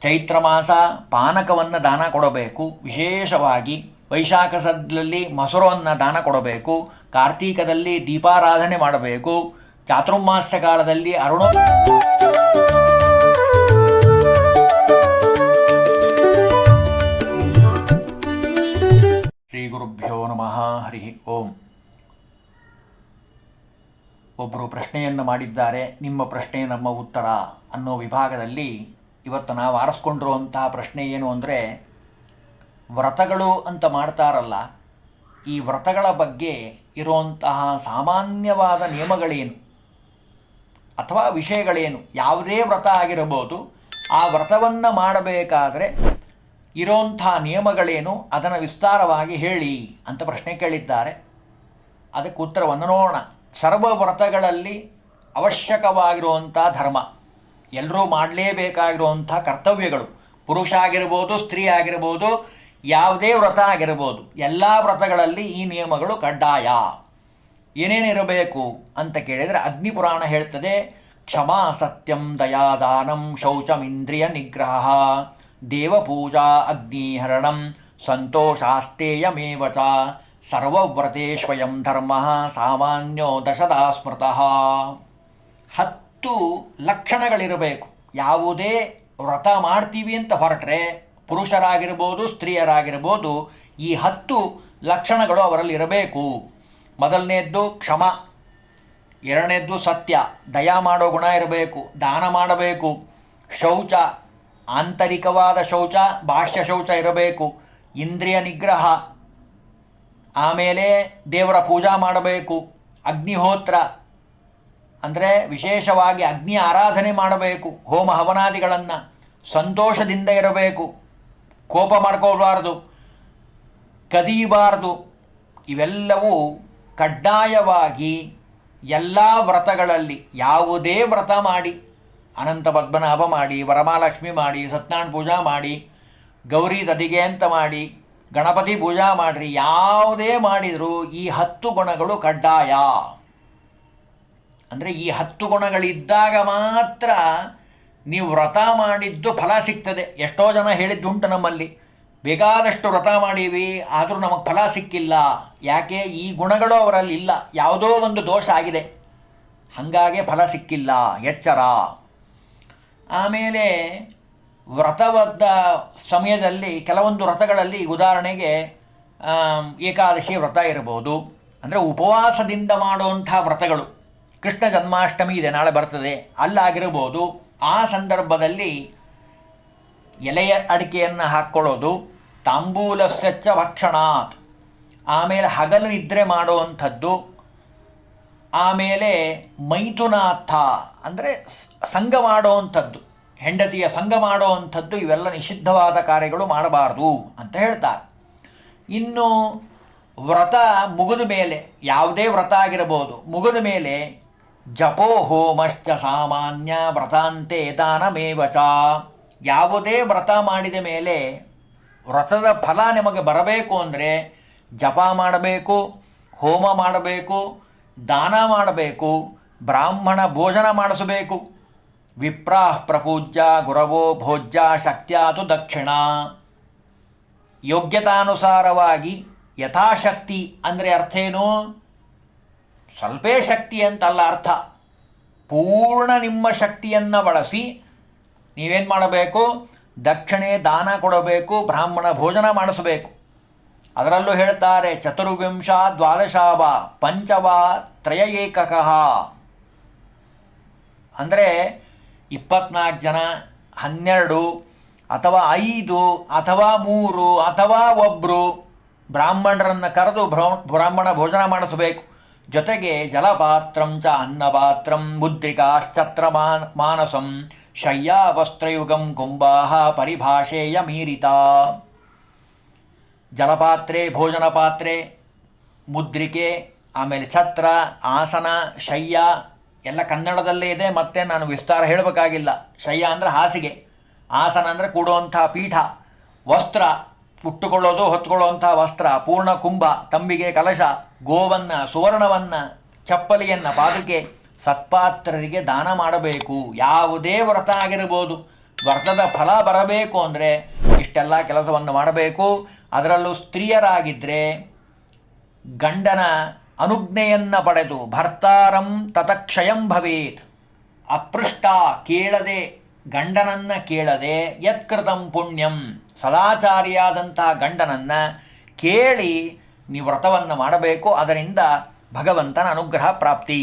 ಚೈತ್ರ ಮಾಸ ಪಾನಕವನ್ನು ದಾನ ಕೊಡಬೇಕು, ವಿಶೇಷವಾಗಿ ವೈಶಾಖದಲ್ಲಿ ಮೊಸರನ್ನು ದಾನ ಕೊಡಬೇಕು, ಕಾರ್ತೀಕದಲ್ಲಿ ದೀಪಾರಾಧನೆ ಮಾಡಬೇಕು, ಚಾತುರ್ಮಾಸ್ಯ ಕಾಲದಲ್ಲಿ ಶ್ರೀ ಗುರುಭ್ಯೋ ನಮಃ. ಹರಿ ಓಂ. ಒಬ್ಬರು ಪ್ರಶ್ನೆಯನ್ನು ಮಾಡಿದ್ದಾರೆ, ನಿಮ್ಮ ಪ್ರಶ್ನೆ ನಮ್ಮ ಉತ್ತರ ಅನ್ನೋ ವಿಭಾಗದಲ್ಲಿ ಇವತ್ತು ನಾವು ಆರಿಸ್ಕೊಂಡಿರುವಂತಹ ಪ್ರಶ್ನೆ ಏನು ಅಂದರೆ, ವ್ರತಗಳು ಅಂತ ಮಾಡ್ತಾರಲ್ಲ, ಈ ವ್ರತಗಳ ಬಗ್ಗೆ ಇರುವಂತಹ ಸಾಮಾನ್ಯವಾದ ನಿಯಮಗಳೇನು ಅಥವಾ ವಿಷಯಗಳೇನು? ಯಾವುದೇ ವ್ರತ ಆಗಿರಬಹುದು, ಆ ವ್ರತವನ್ನು ಮಾಡಬೇಕಾದ್ರೆ ಇರೋಂಥ ನಿಯಮಗಳೇನು, ಅದನ್ನು ವಿಸ್ತಾರವಾಗಿ ಹೇಳಿ ಅಂತ ಪ್ರಶ್ನೆ ಕೇಳಿದ್ದಾರೆ. ಅದಕ್ಕೆ ಉತ್ತರವನ್ನು ನೋಡೋಣ. ಸರ್ವ ವ್ರತಗಳಲ್ಲಿ ಅವಶ್ಯಕವಾಗಿರುವಂಥ ಧರ್ಮ, ಎಲ್ಲರೂ ಮಾಡಲೇಬೇಕಾಗಿರುವಂಥ ಕರ್ತವ್ಯಗಳು, ಪುರುಷ ಆಗಿರ್ಬೋದು, ಸ್ತ್ರೀ ಆಗಿರ್ಬೋದು, ಯಾವುದೇ ವ್ರತ ಆಗಿರ್ಬೋದು, ಎಲ್ಲ ವ್ರತಗಳಲ್ಲಿ ಈ ನಿಯಮಗಳು ಕಡ್ಡಾಯ. ಏನೇನಿರಬೇಕು ಅಂತ ಕೇಳಿದರೆ ಅಗ್ನಿಪುರಾಣ ಹೇಳ್ತದೆ, ಕ್ಷಮಾ ಸತ್ಯಂ ದಯಾದಾನಂ ಶೌಚಮಿಂದ್ರಿಯ ನಿಗ್ರಹ ದೇವಪೂಜಾ ಅಗ್ನಿಹರಣಂ ಸಂತೋಷಾಸ್ತೇಯಮೇವ ಚ ಸರ್ವವ್ರತೇಶ್ವಯಂ ಧರ್ಮ ಸಾಮಾನ್ಯೋ ದಶದಾ ಸ್ಮೃತಃ. 10 ಲಕ್ಷಣಗಳಿರಬೇಕು. ಯಾವುದೇ ವ್ರತ ಮಾಡ್ತೀವಿ ಅಂತ ಹೊರಟ್ರೆ, ಪುರುಷರಾಗಿರ್ಬೋದು, ಸ್ತ್ರೀಯರಾಗಿರ್ಬೋದು, ಈ 10 ಲಕ್ಷಣಗಳು ಅವರಲ್ಲಿ ಇರಬೇಕು. ಮೊದಲನೇದ್ದು ಕ್ಷಮ, ಎರಡನೇದ್ದು ಸತ್ಯ, ದಯಾ ಮಾಡೋ ಗುಣ ಇರಬೇಕು, ದಾನ ಮಾಡಬೇಕು, ಶೌಚ, ಆಂತರಿಕವಾದ ಶೌಚ, ಬಾಹ್ಯ ಶೌಚ ಇರಬೇಕು, ಇಂದ್ರಿಯ ನಿಗ್ರಹ, ಆಮೇಲೆ ದೇವರ ಪೂಜಾ ಮಾಡಬೇಕು, ಅಗ್ನಿಹೋತ್ರ ಅಂದರೆ ವಿಶೇಷವಾಗಿ ಅಗ್ನಿ ಆರಾಧನೆ ಮಾಡಬೇಕು, ಹೋಮ ಹವನಾದಿಗಳನ್ನು, ಸಂತೋಷದಿಂದ ಇರಬೇಕು, ಕೋಪ ಮಾಡ್ಕೋಬಾರ್ದು, ಕದಿಯಬಾರ್ದು. ಇವೆಲ್ಲವೂ ಕಡ್ಡಾಯವಾಗಿ ಎಲ್ಲ ವ್ರತಗಳಲ್ಲಿ, ಯಾವುದೇ ವ್ರತ ಮಾಡಿ, ಅನಂತ ಪದ್ಮನಾಭ ಮಾಡಿ, ವರಮಹಾಲಕ್ಷ್ಮಿ ಮಾಡಿ, ಸತ್ಯನಾರಾಯಣ ಪೂಜಾ ಮಾಡಿ, ಗೌರಿ ದದಿಗೆ ಅಂತ ಮಾಡಿ, ಗಣಪತಿ ಪೂಜಾ ಮಾಡಿರಿ, ಯಾವುದೇ ಮಾಡಿದರೂ ಈ 10 ಗುಣಗಳು ಕಡ್ಡಾಯ. ಅಂದರೆ ಈ 10 ಗುಣಗಳಿದ್ದಾಗ ಮಾತ್ರ ನೀವು ವ್ರತ ಮಾಡಿದ್ದು ಫಲ ಸಿಗ್ತದೆ. ಎಷ್ಟೋ ಜನ ಹೇಳಿದ್ದುಂಟು ನಮ್ಮಲ್ಲಿ, ಬೇಕಾದಷ್ಟು ವ್ರತ ಮಾಡೀವಿ ಆದರೂ ನಮಗೆ ಫಲ ಸಿಕ್ಕಿಲ್ಲ. ಯಾಕೆ? ಈ ಗುಣಗಳು ಅವರಲ್ಲಿ ಇಲ್ಲ, ಯಾವುದೋ ಒಂದು ದೋಷ ಆಗಿದೆ, ಹಾಗಾಗಿ ಫಲ ಸಿಕ್ಕಿಲ್ಲ. ಎಚ್ಚರ. ಆಮೇಲೆ ವ್ರತವಾದ ಸಮಯದಲ್ಲಿ ಕೆಲವೊಂದು ವ್ರತಗಳಲ್ಲಿ, ಉದಾಹರಣೆಗೆ ಏಕಾದಶಿ ವ್ರತ ಇರ್ಬೋದು, ಅಂದರೆ ಉಪವಾಸದಿಂದ ಮಾಡುವಂಥ ವ್ರತಗಳು. ಕೃಷ್ಣ ಜನ್ಮಾಷ್ಟಮಿ ಇದೆ, ನಾಳೆ ಬರ್ತದೆ, ಅಲ್ಲಾಗಿರ್ಬೋದು. ಆ ಸಂದರ್ಭದಲ್ಲಿ ಎಲೆಯ ಅಡಿಕೆಯನ್ನು ಹಾಕ್ಕೊಳ್ಳೋದು, ತಾಂಬೂಲಸ್ಯಚ್ಚ ಭಕ್ಷಣಾತ್, ಆಮೇಲೆ ಹಗಲು ನಿದ್ರೆ ಮಾಡುವಂಥದ್ದು, ಆಮೇಲೆ ಮೈಥುನಾಥ ಅಂದರೆ ಸಂಘ ಮಾಡುವಂಥದ್ದು, ಹೆಂಡತಿಯ ಸಂಘ ಮಾಡುವಂಥದ್ದು, ಇವೆಲ್ಲ ನಿಷಿದ್ಧವಾದ ಕಾರ್ಯಗಳು ಮಾಡಬಾರ್ದು ಅಂತ ಹೇಳ್ತಾರೆ. ಇನ್ನು ವ್ರತ ಮುಗಿದ ಮೇಲೆ, ಯಾವುದೇ ವ್ರತ ಆಗಿರಬಹುದು, ಮುಗಿದ ಮೇಲೆ ಜಪೋ ಹೋಮಶ್ಚ ಸಾಮಾನ್ಯ ವ್ರತಾಂತೆ ದಾನಮೇವ ಚ. ಯಾವುದೇ ವ್ರತ ಮಾಡಿದ ಮೇಲೆ ವ್ರತದ ಫಲ ನಿಮಗೆ ಬರಬೇಕು ಅಂದರೆ ಜಪ ಮಾಡಬೇಕು, ಹೋಮ ಮಾಡಬೇಕು, ದಾನ ಮಾಡಬೇಕು, ಬ್ರಾಹ್ಮಣ ಭೋಜನ ಮಾಡಿಸಬೇಕು. ವಿಪ್ರಾಃ ಪ್ರಪೂಜ್ಯ ಗುರವೋ ಭೋಜ್ಯ ಶಕ್ತ್ಯಾತು ದಕ್ಷಿಣ. ಯೋಗ್ಯತಾನುಸಾರವಾಗಿ ಯಥಾಶಕ್ತಿ ಅಂದರೆ ಅರ್ಥ ಏನು? ಸ್ವಲ್ಪೇ ಶಕ್ತಿ ಅಂತಲ್ಲ ಅರ್ಥ, ಪೂರ್ಣ ನಿಮ್ಮ ಶಕ್ತಿಯನ್ನು ಬಳಸಿ ನೀವೇನು ಮಾಡಬೇಕು? ದಕ್ಷಿಣೆ ದಾನ ಕೊಡಬೇಕು, ಬ್ರಾಹ್ಮಣ ಭೋಜನ ಮಾಡಿಸಬೇಕು. ಅದರಲ್ಲೂ ಹೇಳ್ತಾರೆ, ಚತುರ್ವಿಂಶ ದ್ವಾದಶಾವ ಪಂಚವ ತ್ರಯ ಏಕಕಃ. ಅಂದರೆ 24 ಜನ, 12 ಅಥವಾ 5 ಅಥವಾ 3 ಅಥವಾ 1 ಬ್ರಾಹ್ಮಣರನ್ನು ಕರೆದು ಬ್ರಾಹ್ಮಣ ಭೋಜನ ಮಾಡಿಸಬೇಕು. ಜೊತೆಗೆ ಜಲಪಾತ್ರಂ ಚ ಅನ್ನಪಾತ್ರಂ ಮುದ್ರಿಕಾಶ್ಚತ್ರ ಮಾನಸಂ ಶಯ್ಯಾವಸ್ತ್ರಯುಗಂ ಕುಂಭಾಹ ಪರಿಭಾಷೆಯ ಮೀರಿತ. ಜಲಪಾತ್ರೆ, ಭೋಜನ ಪಾತ್ರೆ, ಮುದ್ರಿಕೆ, ಆಮೇಲೆ ಛತ್ರ, ಆಸನ, ಶಯ್ಯ ಎಲ್ಲ ಕನ್ನಡದಲ್ಲೇ ಇದೆ, ಮತ್ತೆ ನಾನು ವಿಸ್ತಾರ ಹೇಳಬೇಕಾಗಿಲ್ಲ. ಶಯ್ಯ ಅಂದರೆ ಹಾಸಿಗೆ, ಆಸನ ಅಂದರೆ ಕೂಡುವಂಥ ಪೀಠ, ವಸ್ತ್ರ ಉಟ್ಟುಕೊಳ್ಳೋದು ಹೊತ್ತುಕೊಳ್ಳುವಂಥ ವಸ್ತ್ರ, ಪೂರ್ಣ ಕುಂಭ, ತಂಬಿಗೆ, ಕಲಶ, ಗೋವನ್ನು, ಸುವರ್ಣವನ್ನು, ಚಪ್ಪಲಿಯನ್ನು, ಪಾದುಕೆ, ಸತ್ಪಾತ್ರರಿಗೆ ದಾನ ಮಾಡಬೇಕು. ಯಾವುದೇ ವ್ರತ ಆಗಿರಬಹುದು, ವ್ರತದ ಫಲ ಬರಬೇಕು ಅಂದರೆ ಇಷ್ಟೆಲ್ಲ ಕೆಲಸವನ್ನು ಮಾಡಬೇಕು. ಅದರಲ್ಲೂ ಸ್ತ್ರೀಯರಾಗಿದ್ದರೆ ಗಂಡನ ಅನುಜ್ಞೆಯನ್ನು ಪಡೆದು ಭರ್ತಾರಂ ತತಕ್ಷಯಂ ಭವೇತ್, ಅಪೃಷ್ಟ ಕೇಳದೆ, ಗಂಡನನ್ನು ಕೇಳದೆ ಯತ್ಕೃತಂ ಪುಣ್ಯಂ, ಸದಾಚಾರಿಯಾದಂಥ ಗಂಡನನ್ನು ಕೇಳಿ ನೀವು ವ್ರತವನ್ನು ಮಾಡಬೇಕು. ಅದರಿಂದ ಭಗವಂತನ ಅನುಗ್ರಹ ಪ್ರಾಪ್ತಿ.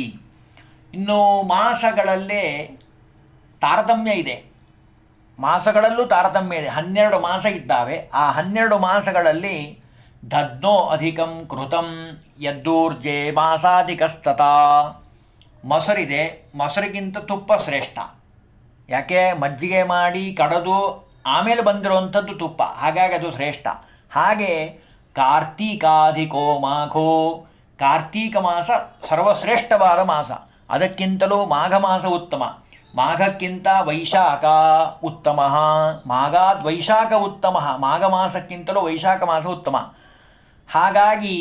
ಇನ್ನು ಮಾಸಗಳಲ್ಲೇ ತಾರತಮ್ಯ ಇದೆ. ಮಾಸಗಳಲ್ಲೂ ತಾರತಮ್ಯ ಇದೆ. 12 ಮಾಸ ಇದ್ದಾವೆ. ಆ 12 ಮಾಸಗಳಲ್ಲಿ ದಧ್ನೋ ಅಧಿಕಂ ಕೃತಂ ಯದ್ದೂರ್ಜೆ ಮಾಸಾಧಿಕಸ್ತತ. ಮೊಸರಿದೆ, ಮೊಸರಿಗಿಂತ ತುಪ್ಪ ಶ್ರೇಷ್ಠ. ಯಾಕೆ? ಮಜ್ಜಿಗೆ ಮಾಡಿ ಕಡದು ಆಮೇಲೆ ಬಂದಿರುವಂಥದ್ದು ತುಪ್ಪ, ಹಾಗಾಗಿ ಅದು ಶ್ರೇಷ್ಠ. ಹಾಗೆ ಕಾರ್ತೀಕಾಧಿಕೋ ಮಾಘೋ, ಕಾರ್ತೀಕ ಮಾಸ ಸರ್ವಶ್ರೇಷ್ಠವಾದ ಮಾಸ. ಅದಕ್ಕಿಂತಲೂ ಮಾಘ ಮಾಸ ಉತ್ತಮ. ಮಾಘಕ್ಕಿಂತ ವೈಶಾಖ ಉತ್ತಮ, ಮಾಘಾದ್ ವೈಶಾಖ ಉತ್ತಮ. ಮಾಘ ಮಾಸಕ್ಕಿಂತಲೂ ವೈಶಾಖ ಮಾಸ ಉತ್ತಮ. ಹಾಗಾಗಿ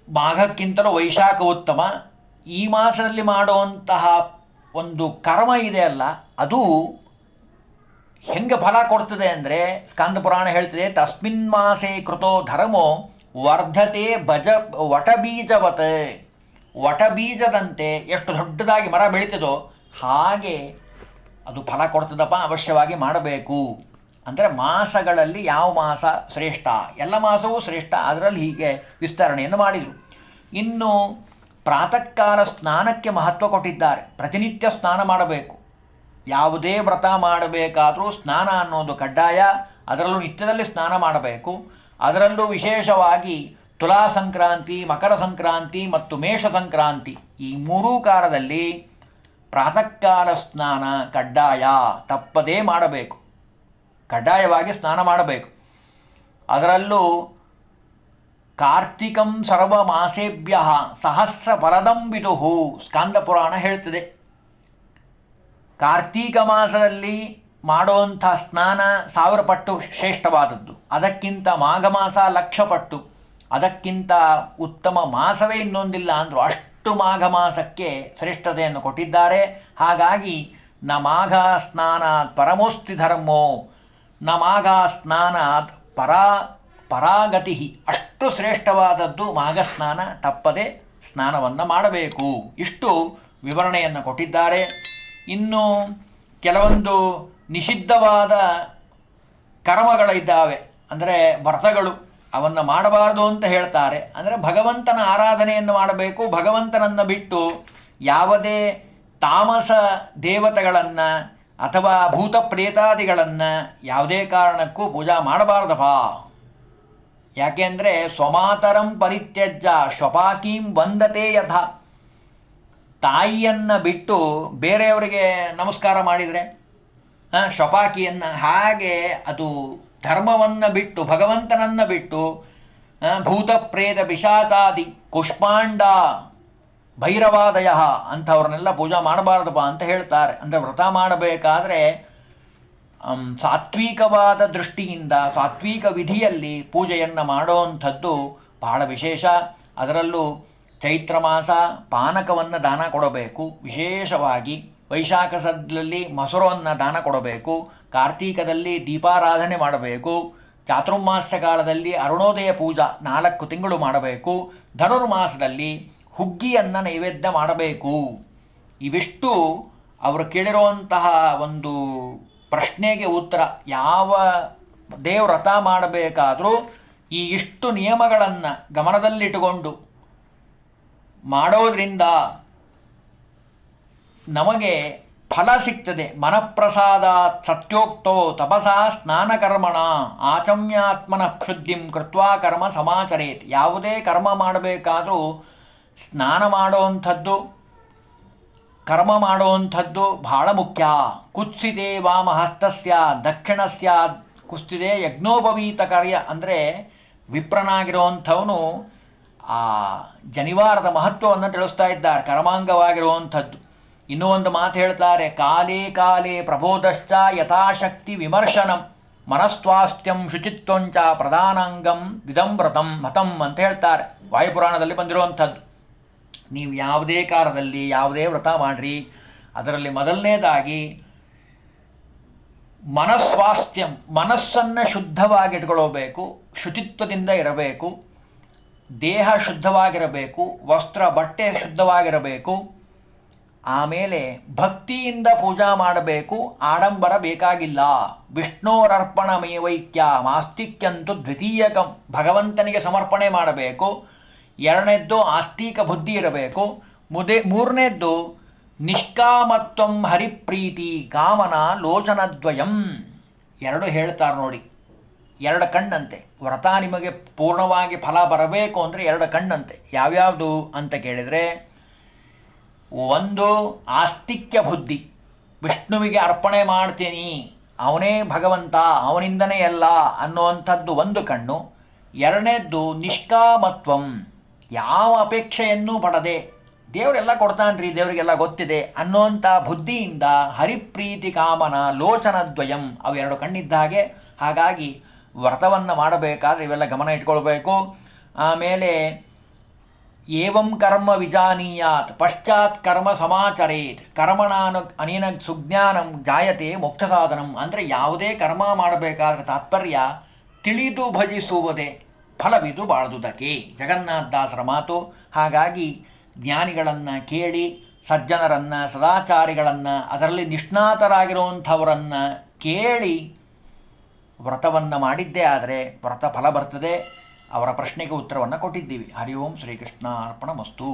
ಮಾಘಕ್ಕಿಂತಲೂ ವೈಶಾಖ ಉತ್ತಮ. ಈ ಮಾಸದಲ್ಲಿ ಮಾಡುವಂತಹ ಒಂದು ಕರ್ಮ ಇದೆಯಲ್ಲ, ಅದು ಹೆಂಗೆ ಫಲ ಕೊಡ್ತದೆ ಅಂದರೆ ಸ್ಕಂದ ಪುರಾಣ ಹೇಳ್ತದೆ, ತಸ್ಮಿನ್ ಮಾಸೇ ಕೃತೋ ಧರ್ಮೋ ವರ್ಧತೆ ವಟಬೀಜವತ್. ವಟಬೀಜದಂತೆ ಎಷ್ಟು ದೊಡ್ಡದಾಗಿ ಮರ ಬೆಳೀತದೋ ಹಾಗೆ ಅದು ಫಲ ಕೊಡ್ತದಪ್ಪ, ಅವಶ್ಯವಾಗಿ ಮಾಡಬೇಕು. ಅಂದರೆ ಮಾಸಗಳಲ್ಲಿ ಯಾವ ಮಾಸ ಶ್ರೇಷ್ಠ? ಎಲ್ಲ ಮಾಸವೂ ಶ್ರೇಷ್ಠ. ಅದರಲ್ಲಿ ಹೀಗೆ ವಿಸ್ತರಣೆಯನ್ನು ಮಾಡಿದರು. ಇನ್ನು ಪ್ರಾತಃ ಕಾಲ ಸ್ನಾನಕ್ಕೆ ಮಹತ್ವ ಕೊಟ್ಟಿದ್ದಾರೆ. ಪ್ರತಿನಿತ್ಯ ಸ್ನಾನ ಮಾಡಬೇಕು. ಯಾವುದೇ ವ್ರತ ಮಾಡಬೇಕಾದರೂ ಸ್ನಾನ ಅನ್ನೋದು ಕಡ್ಡಾಯ. ಅದರಲ್ಲೂ ನಿತ್ಯದಲ್ಲಿ ಸ್ನಾನ ಮಾಡಬೇಕು. ಅದರಲ್ಲೂ ವಿಶೇಷವಾಗಿ ತುಲಾ ಸಂಕ್ರಾಂತಿ, ಮಕರ ಸಂಕ್ರಾಂತಿ ಮತ್ತು ಮೇಷ ಸಂಕ್ರಾಂತಿ, ಈ 3 ಕಾಲದಲ್ಲಿ ಪ್ರಾತಃ ಕಾಲ ಸ್ನಾನ ಕಡ್ಡಾಯ, ತಪ್ಪದೇ ಮಾಡಬೇಕು. ಕಡ್ಡಾಯವಾಗಿ ಸ್ನಾನ ಮಾಡಬೇಕು. ಅದರಲ್ಲೂ ಕಾರ್ತಿಕಂ ಸರ್ವ ಮಾಸೇಭ್ಯ ಸಹಸ್ರ ಫಲದಂ ವಿದುಹು, ಸ್ಕಂದ ಪುರಾಣ ಹೇಳ್ತದೆ. ಕಾರ್ತೀಕ ಮಾಸದಲ್ಲಿ ಮಾಡುವಂಥ ಸ್ನಾನ 1000 ಪಟ್ಟು ಶ್ರೇಷ್ಠವಾದದ್ದು. ಅದಕ್ಕಿಂತ ಮಾಘ ಮಾಸ 1,00,000 ಪಟ್ಟು. ಅದಕ್ಕಿಂತ ಉತ್ತಮ ಮಾಸವೇ ಇನ್ನೊಂದಿಲ್ಲ ಅಂದರು. ಅಷ್ಟು ಮಾಘ ಮಾಸಕ್ಕೆ ಶ್ರೇಷ್ಠತೆಯನ್ನು ಕೊಟ್ಟಿದ್ದಾರೆ. ಹಾಗಾಗಿ ನ ಮಾಘ ಸ್ನಾನಾತ್ ಪರಮೋಸ್ತಿ ಧರ್ಮೋ, ನ ಮಾಘ ಸ್ನಾನಾತ್ ಪರಾಗತಿ. ಅಷ್ಟು ಶ್ರೇಷ್ಠವಾದದ್ದು ಮಾಘ ಸ್ನಾನ. ತಪ್ಪದೆ ಸ್ನಾನವನ್ನು ಮಾಡಬೇಕು. ಇಷ್ಟು ವಿವರಣೆಯನ್ನು ಕೊಟ್ಟಿದ್ದಾರೆ. ಇನ್ನು ಕೆಲವೊಂದು ನಿಷಿದ್ಧವಾದ ಕರ್ಮಗಳಿದ್ದಾವೆ, ಅಂದರೆ ವ್ರತಗಳು, ಅವನ್ನು ಮಾಡಬಾರದು ಅಂತ ಹೇಳ್ತಾರೆ. ಅಂದರೆ ಭಗವಂತನ ಆರಾಧನೆಯನ್ನು ಮಾಡಬೇಕು. ಭಗವಂತನನ್ನು ಬಿಟ್ಟು ಯಾವುದೇ ತಾಮಸ ದೇವತೆಗಳನ್ನು ಅಥವಾ ಭೂತ ಪ್ರೇತಾದಿಗಳನ್ನು ಯಾವುದೇ ಕಾರಣಕ್ಕೂ ಪೂಜಾ ಮಾಡಬಾರ್ದಪ್ಪ. ಯಾಕೆಂದರೆ ಸ್ವಮಾತರಂ ಪರಿತ್ಯಜ್ಯ ಶ್ವಪಾಕೀಂ ವಂದತೆ ಯಥ. ತಾಯಿಯನ್ನು ಬಿಟ್ಟು ಬೇರೆಯವರಿಗೆ ನಮಸ್ಕಾರ ಮಾಡಿದರೆ ಶ್ವಪಾಕಿಯನ್ನು, ಹಾಗೆ ಅದು ಧರ್ಮವನ್ನು ಬಿಟ್ಟು ಭಗವಂತನನ್ನು ಬಿಟ್ಟು ಭೂತ ಪ್ರೇತ ಪಿಶಾಚಾದಿ ಕುಷ್ಮಾಂಡ ಭೈರವಾದಯ ಅಂಥವ್ರನ್ನೆಲ್ಲ ಪೂಜಾ ಮಾಡಬಾರ್ದಪ್ಪ ಅಂತ ಹೇಳ್ತಾರೆ. ಅಂದರೆ ವ್ರತ ಮಾಡಬೇಕಾದ್ರೆ ಸಾತ್ವಿಕವಾದ ದೃಷ್ಟಿಯಿಂದ ಸಾತ್ವಿಕ ವಿಧಿಯಲ್ಲಿ ಪೂಜೆಯನ್ನು ಮಾಡೋವಂಥದ್ದು ಬಹಳ ವಿಶೇಷ. ಅದರಲ್ಲೂ ಚೈತ್ರ ಮಾಸ ಪಾನಕವನ್ನು ದಾನ ಕೊಡಬೇಕು. ವಿಶೇಷವಾಗಿ ವೈಶಾಖ ಸದ್ದಲ್ಲಿ ಮೊಸರನ್ನು ದಾನ ಕೊಡಬೇಕು. ಕಾರ್ತೀಕದಲ್ಲಿ ದೀಪಾರಾಧನೆ ಮಾಡಬೇಕು. ಚಾತುರ್ಮಾಸ್ಯ ಕಾಲದಲ್ಲಿ ಅರುಣೋದಯ ಪೂಜಾ 4 ತಿಂಗಳು ಮಾಡಬೇಕು. ಧನುರ್ಮಾಸದಲ್ಲಿ ಹುಗ್ಗಿಯನ್ನು ನೈವೇದ್ಯ ಮಾಡಬೇಕು. ಇವಿಷ್ಟು ಅವರು ಕೇಳಿರುವಂತಹ ಒಂದು ಪ್ರಶ್ನೆಗೆ ಉತ್ತರ. ಯಾವುದೇ ವ್ರತ ಮಾಡಬೇಕಾದರೂ ಈ ಇಷ್ಟು ನಿಯಮಗಳನ್ನು ಗಮನದಲ್ಲಿಟ್ಟುಕೊಂಡು ಮಾಡೋದ್ರಿಂದ ನಮಗೆ ಫಲ ಸಿಗ್ತದೆ. ಮನಃಪ್ರಸಾದ ಸತ್ಯೋಕ್ತೋ ತಪಸಾ ಸ್ನಾನಕರ್ಮಣ ಆಚಮ್ಯಾತ್ಮನ ಕ್ಷುದ್ಧಿಂ ಕೃತ್ವಾ ಕರ್ಮ ಸಮಾಚರೇತ್. ಯಾವುದೇ ಕರ್ಮ ಮಾಡಬೇಕಾದರೂ ಸ್ನಾನ ಮಾಡುವಂಥದ್ದು, ಕರ್ಮ ಮಾಡುವಂಥದ್ದು ಬಹಳ ಮುಖ್ಯ. ಕುತ್ಸಿತೆ ವಾಮಹಸ್ತಸ್ಯ ದಕ್ಷಿಣಸ್ಯ ಕುಸ್ತಿದೆ ಯಜ್ಞೋಪವೀತ ಕಾರ್ಯ. ಅಂದರೆ ವಿಪ್ರನಾಗಿರುವಂಥವನು ಆ ಜನಿವಾರದ ಮಹತ್ವವನ್ನು ತಿಳಿಸ್ತಾ ಇದ್ದಾರೆ, ಕರ್ಮಾಂಗವಾಗಿರುವಂಥದ್ದು. ಇನ್ನೂ ಒಂದು ಮಾತು ಹೇಳ್ತಾರೆ, ಕಾಲೇ ಕಾಲೇ ಪ್ರಬೋಧಶ್ಚ ಯಥಾಶಕ್ತಿ ವಿಮರ್ಶನಂ ಮನಸ್ವಾಸ್ಥ್ಯಂ ಶುಚಿತ್ವಂಚ ಪ್ರಧಾನಾಂಗಂ ವಿದಂವ್ರತಂ ಮತಂ ಅಂತ ಹೇಳ್ತಾರೆ. ವಾಯುಪುರಾಣದಲ್ಲಿ ಬಂದಿರುವಂಥದ್ದು. ನೀವು ಯಾವುದೇ ಕಾಲದಲ್ಲಿ ಯಾವುದೇ ವ್ರತ ಮಾಡಿರಿ, ಅದರಲ್ಲಿ ಮೊದಲನೇದಾಗಿ ಮನಸ್ವಾಸ್ಥ್ಯಂ, ಮನಸ್ಸನ್ನು ಶುದ್ಧವಾಗಿಟ್ಕೊಳ್ಳಬೇಕು, ಶುಚಿತ್ವದಿಂದ ಇರಬೇಕು, ದೇಹ ಶುದ್ಧವಾಗಿರಬೇಕು, ವಸ್ತ್ರ ಬಟ್ಟೆ ಶುದ್ಧವಾಗಿರಬೇಕು. ಆಮೇಲೆ ಭಕ್ತಿಯಿಂದ ಪೂಜಾ ಮಾಡಬೇಕು, ಆಡಂಬರ ಬೇಕಾಗಿಲ್ಲ. ವಿಷ್ಣೋರರ್ಪಣಮೇವೈಕ್ಯ ಆಸ್ತಿಕ್ಯಂತೂ ದ್ವಿತೀಯಕಂ, ಭಗವಂತನಿಗೆ ಸಮರ್ಪಣೆ ಮಾಡಬೇಕು. ಎರಡನೇದ್ದು ಆಸ್ತಿಕ ಬುದ್ಧಿ ಇರಬೇಕು. ಮೂರನೇದ್ದು ನಿಷ್ಕಾಮತ್ವಂ ಹರಿಪ್ರೀತಿ ಕಾಮನ ಲೋಚನದ್ವಯಂ. ಎರಡು ಹೇಳ್ತಾರೆ ನೋಡಿ, ಎರಡು ಕಣ್ಣಂತೆ. ವ್ರತ ನಿಮಗೆ ಪೂರ್ಣವಾಗಿ ಫಲ ಬರಬೇಕು ಅಂದರೆ ಎರಡು ಕಣ್ಣಂತೆ. ಯಾವ್ಯಾವುದು ಅಂತ ಕೇಳಿದರೆ, ಒಂದು ಆಸ್ತಿಕ್ಯ ಬುದ್ಧಿ, ವಿಷ್ಣುವಿಗೆ ಅರ್ಪಣೆ ಮಾಡ್ತೀನಿ, ಅವನೇ ಭಗವಂತ, ಅವನಿಂದನೇ ಎಲ್ಲ ಅನ್ನುವಂಥದ್ದು ಒಂದು ಕಣ್ಣು. ಎರಡನೇದ್ದು ನಿಷ್ಕಾಮತ್ವಂ, ಯಾವ ಅಪೇಕ್ಷೆಯನ್ನೂ ಪಡದೆ ದೇವರೆಲ್ಲ ಕೊಡ್ತಾನ್ರಿ, ದೇವರಿಗೆಲ್ಲ ಗೊತ್ತಿದೆ ಅನ್ನುವಂಥ ಬುದ್ಧಿಯಿಂದ ಹರಿಪ್ರೀತಿ ಕಾಮನ ಲೋಚನದ್ವಯಂ, ಅವೆರಡು ಕಣ್ಣಿದ್ದ ಹಾಗೆ. ಹಾಗಾಗಿ ವ್ರತವನ್ನು ಮಾಡಬೇಕಾದ್ರೆ ಇವೆಲ್ಲ ಗಮನ ಇಟ್ಕೊಳ್ಬೇಕು. ಆಮೇಲೆ ಏವಂ ಕರ್ಮ ವಿಜಾನೀಯಾತ್ ಪಶ್ಚಾತ್ ಕರ್ಮ ಸಮಾಚರೇತ್ ಕರ್ಮಣಾನು ಅನೇನ ಸುಜ್ಞಾನಂ ಜಾಯತೆ ಮೋಕ್ಷ ಸಾಧನಂ. ಅಂದರೆ ಯಾವುದೇ ಕರ್ಮ ಮಾಡಬೇಕಾದ್ರೆ ತಾತ್ಪರ್ಯ ತಿಳಿದು ಭಜಿಸುವುದೇ, ಫಲವಿದು ಬಾಳುವುದಕ್ಕೆ, ಜಗನ್ನಾಥದಾಸರ ಮಾತು. ಹಾಗಾಗಿ ಜ್ಞಾನಿಗಳನ್ನು ಕೇಳಿ, ಸಜ್ಜನರನ್ನು, ಸದಾಚಾರಿಗಳನ್ನು, ಅದರಲ್ಲಿ ನಿಷ್ಣಾತರಾಗಿರುವಂಥವರನ್ನು ಕೇಳಿ ವ್ರತವನ್ನು ಮಾಡಿದ್ದೇ ಆದರೆ ವ್ರತ ಫಲ ಬರ್ತದೆ. ಅವರ ಪ್ರಶ್ನೆಗೆ ಉತ್ತರವನ್ನು ಕೊಟ್ಟಿದ್ದೀವಿ. ಹರಿ ಓಂ ಶ್ರೀಕೃಷ್ಣ ಅರ್ಪಣಮಸ್ತು.